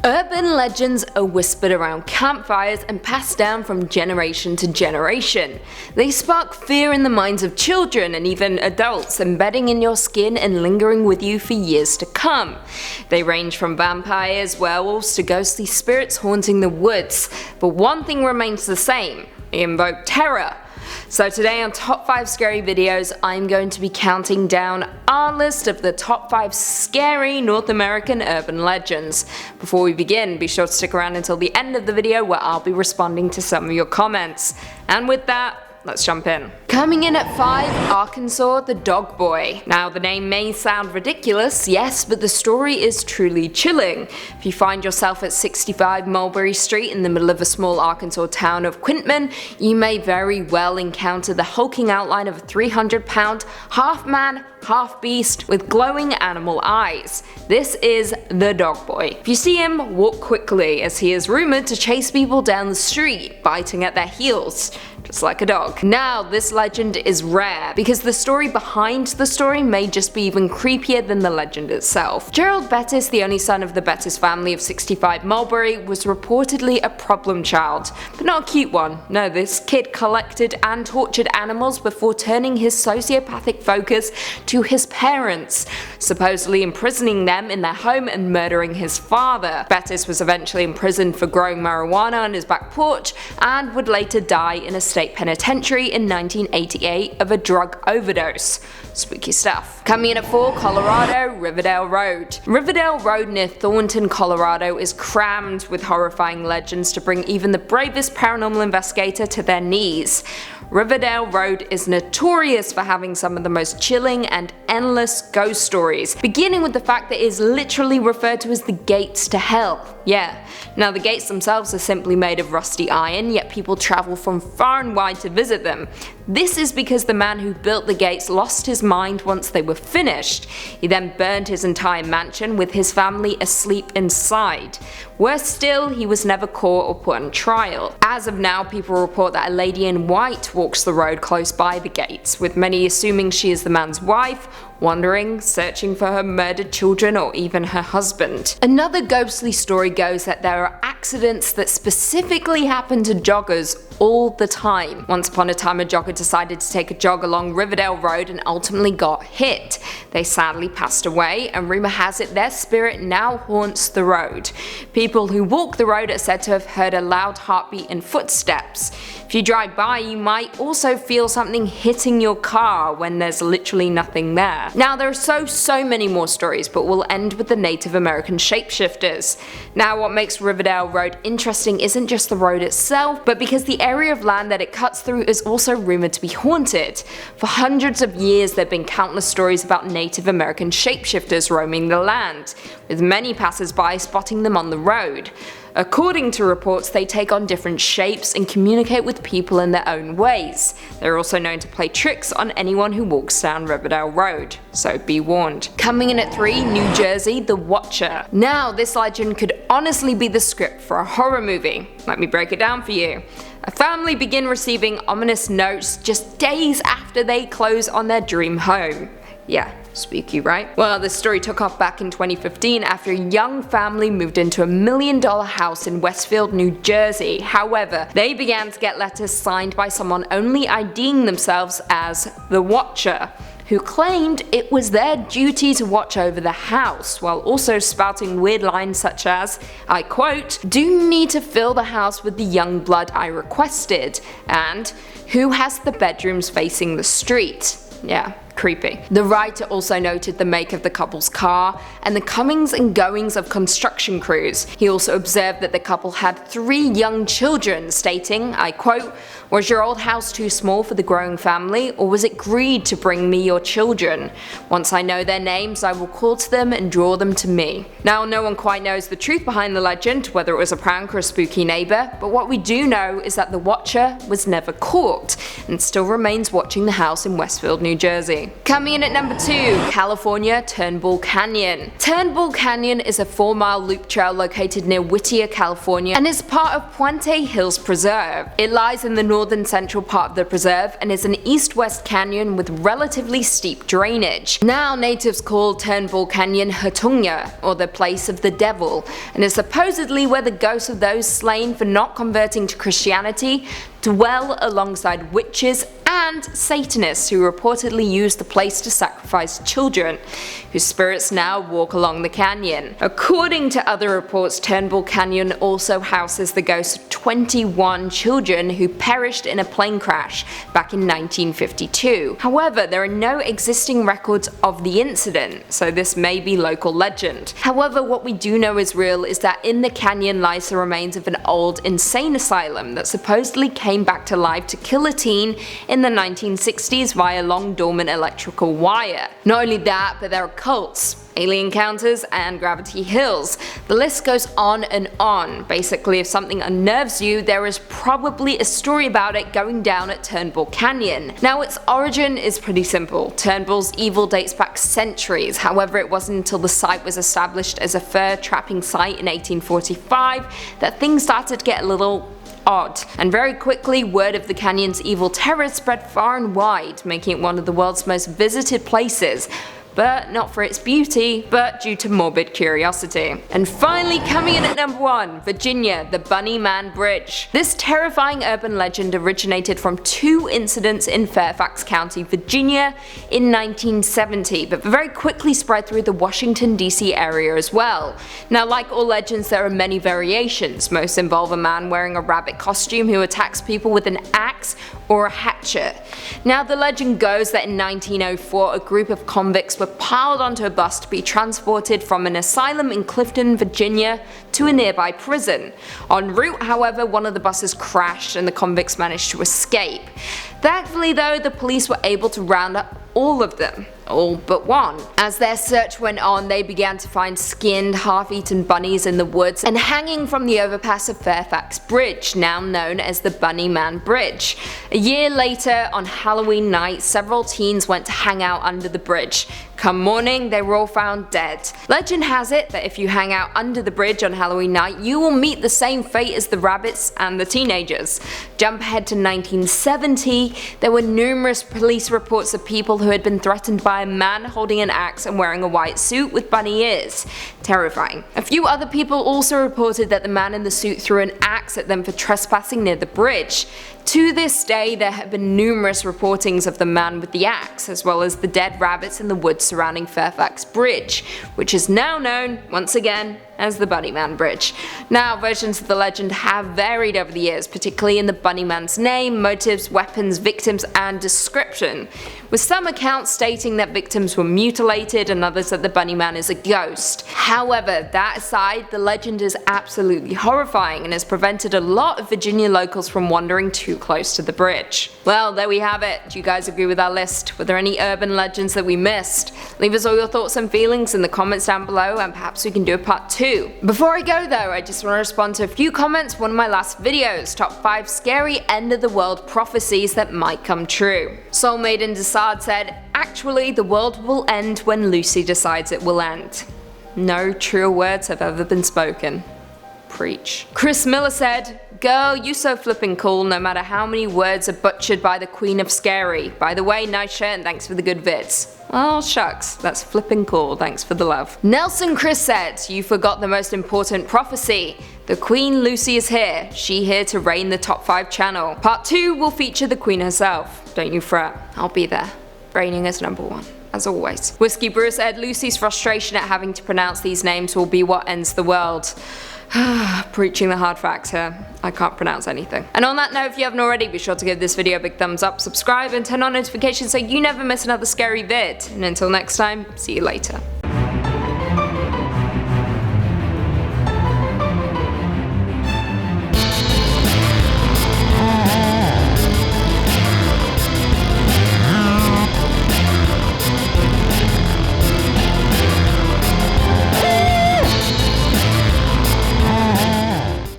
Urban legends are whispered around campfires and passed down from generation to generation. They spark fear in the minds of children and even adults, embedding in your skin and lingering with you for years to come. They range from vampires, werewolves to ghostly spirits haunting the woods, but one thing remains the same: they invoke terror. So today on Top 5 Scary Videos, I'm going to be counting down our list of the top 5 scary North American urban legends. Before we begin, be sure to stick around until the end of the video where I'll be responding to some of your comments. And with that, let's jump in. Coming in at 5, Arkansas, the Dog Boy. Now the name may sound ridiculous, yes, but the story is truly chilling. If you find yourself at 65 Mulberry Street in the middle of a small Arkansas town of Quintman, you may very well encounter the hulking outline of a 300-pound, half-man, half-beast with glowing animal eyes. This is the Dog Boy. If you see him, walk quickly, as he is rumored to chase people down the street, biting at their heels, just like a dog. Now this legend is rare, because the story behind the story may just be even creepier than the legend itself. Gerald Bettis, the only son of the Bettis family of 65 Mulberry, was reportedly a problem child, but not a cute one. No, this kid collected and tortured animals before turning his sociopathic focus to his parents, supposedly imprisoning them in their home and murdering his father. Bettis was eventually imprisoned for growing marijuana on his back porch and would later die in a state penitentiary in 1988 of a drug overdose. Spooky stuff. Coming in at 4, Colorado, Riverdale Road. Riverdale Road near Thornton, Colorado is crammed with horrifying legends to bring even the bravest paranormal investigator to their knees. Riverdale Road is notorious for having some of the most chilling and endless ghost stories, beginning with the fact that it is literally referred to as the gates to hell. Yeah, now the gates themselves are simply made of rusty iron, yet people travel from far and wide to visit them. This is because the man who built the gates lost his mind once they were finished. He then burned his entire mansion with his family asleep inside. Worse still, he was never caught or put on trial. As of now, people report that a lady in white walks the road close by the gates, with many assuming she is the man's wife, wandering, searching for her murdered children or even her husband. Another ghostly story goes that there are accidents that specifically happen to joggers all the time. Once upon a time, a jogger decided to take a jog along Riverdale Road and ultimately got hit. They sadly passed away, and rumor has it their spirit now haunts the road. People who walk the road are said to have heard a loud heartbeat and footsteps. If you drive by, you might also feel something hitting your car when there's literally nothing there. Now there are so many more stories, but we'll end with the Native American shapeshifters. Now what makes Riverdale Road interesting isn't just the road itself, but because the area of land that it cuts through is also rumored to be haunted. For hundreds of years there have been countless stories about Native American shapeshifters roaming the land, with many passers-by spotting them on the road. According to reports, they take on different shapes and communicate with people in their own ways. They're also known to play tricks on anyone who walks down Riverdale Road, so be warned. Coming in at 3, New Jersey, the Watcher. Now this legend could honestly be the script for a horror movie. Let me break it down for you. A family begin receiving ominous notes just days after they close on their dream home. Yeah, spooky, right? Well, this story took off back in 2015 after a young family moved into a $1 million house in Westfield, New Jersey. However, they began to get letters signed by someone only IDing themselves as the Watcher, who claimed it was their duty to watch over the house, while also spouting weird lines such as, I quote, "Do need to fill the house with the young blood I requested," and "Who has the bedrooms facing the street?" Yeah, creepy. The writer also noted the make of the couple's car and the comings and goings of construction crews. He also observed that the couple had 3 young children, stating, I quote, "Was your old house too small for the growing family, or was it greed to bring me your children? Once I know their names, I will call to them and draw them to me." Now, no one quite knows the truth behind the legend, whether it was a prank or a spooky neighbor, but what we do know is that the Watcher was never caught and still remains watching the house in Westfield, New Jersey. curiosity. Coming in at number 2, California Turnbull Canyon. Turnbull Canyon is a 4-mile loop trail located near Whittier, California, and is part of Puente Hills Preserve. It lies in the northern central part of the preserve and is an east-west canyon with relatively steep drainage. Now natives call Turnbull Canyon Hatunga, or the place of the devil, and is supposedly where the ghosts of those slain for not converting to Christianity dwell alongside witches and Satanists who reportedly used the place to sacrifice children, whose spirits now walk along the canyon. According to other reports, Turnbull Canyon also houses the ghosts of 21 children who perished in a plane crash back in 1952. However, there are no existing records of the incident, so this may be local legend. However, what we do know is real is that in the canyon lies the remains of an old insane asylum that supposedly came back to life to kill a teen in the 1960s via long dormant electrical wire. Not only that, but there are cults, alien encounters, and gravity hills. The list goes on and on. Basically, if something unnerves you, there is probably a story about it going down at Turnbull Canyon. Now, its origin is pretty simple. Turnbull's evil dates back centuries. However, it wasn't until the site was established as a fur trapping site in 1845 that things started to get a little odd, and very quickly word of the canyon's evil terrors spread far and wide, making it one of the world's most visited places, but not for its beauty, but due to morbid curiosity. And finally, coming in at number 1, Virginia, the Bunnyman Bridge. This terrifying urban legend originated from 2 incidents in Fairfax County, Virginia in 1970, but very quickly spread through the Washington, D.C. area as well. Now, like all legends, there are many variations. Most involve a man wearing a rabbit costume who attacks people with an axe or a hatchet. Now, the legend goes that in 1904 a group of convicts were piled onto a bus to be transported from an asylum in Clifton, Virginia to a nearby prison. En route, however, one of the buses crashed and the convicts managed to escape. Thankfully though, the police were able to round up all of them, all but one. As their search went on, they began to find skinned, half-eaten bunnies in the woods and hanging from the overpass of Fairfax Bridge, now known as the Bunnyman Bridge. A year later, on Halloween night, several teens went to hang out under the bridge. Come morning, they were all found dead. Legend has it that if you hang out under the bridge on Halloween night, you will meet the same fate as the rabbits and the teenagers. Jump ahead to 1970, there were numerous police reports of people who had been threatened by a man holding an axe and wearing a white suit with bunny ears. Terrifying. A few other people also reported that the man in the suit threw an axe at them for trespassing near the bridge. To this day, there have been numerous reportings of the man with the axe, as well as the dead rabbits in the woods surrounding Fairfax Bridge, which is now known, once again, as the Bunnyman Bridge. Now, versions of the legend have varied over the years, particularly in the Bunnyman's name, motives, weapons, victims, and description, with some accounts stating that victims were mutilated and others that the Bunnyman is a ghost. However, that aside, the legend is absolutely horrifying and has prevented a lot of Virginia locals from wandering too close to the bridge. Well, there we have it. Do you guys agree with our list? Were there any urban legends that we missed? Leave us all your thoughts and feelings in the comments down below, and perhaps we can do a part 2. Before I go though, I just want to respond to a few comments from one of my last videos, top 5 scary end of the world prophecies that might come true. Soul Maiden Desard said, actually the world will end when Lucy decides it will end. No truer words have ever been spoken. Preach. Chris Miller said, girl, you so flippin' cool no matter how many words are butchered by the Queen of Scary. By the way, nice shirt and thanks for the good vids. Oh shucks, that's flippin' cool, thanks for the love. Nelson Chris said, you forgot the most important prophecy. The Queen Lucy is here. She here to reign the top 5 channel. Part 2 will feature the Queen herself. Don't you fret, I'll be there. Reigning as number 1. As always. Whiskey Brewer said, Lucy's frustration at having to pronounce these names will be what ends the world. Preaching the hard facts here. I can't pronounce anything. And on that note, if you haven't already, be sure to give this video a big thumbs up, subscribe, and turn on notifications so you never miss another scary vid. And until next time, see you later.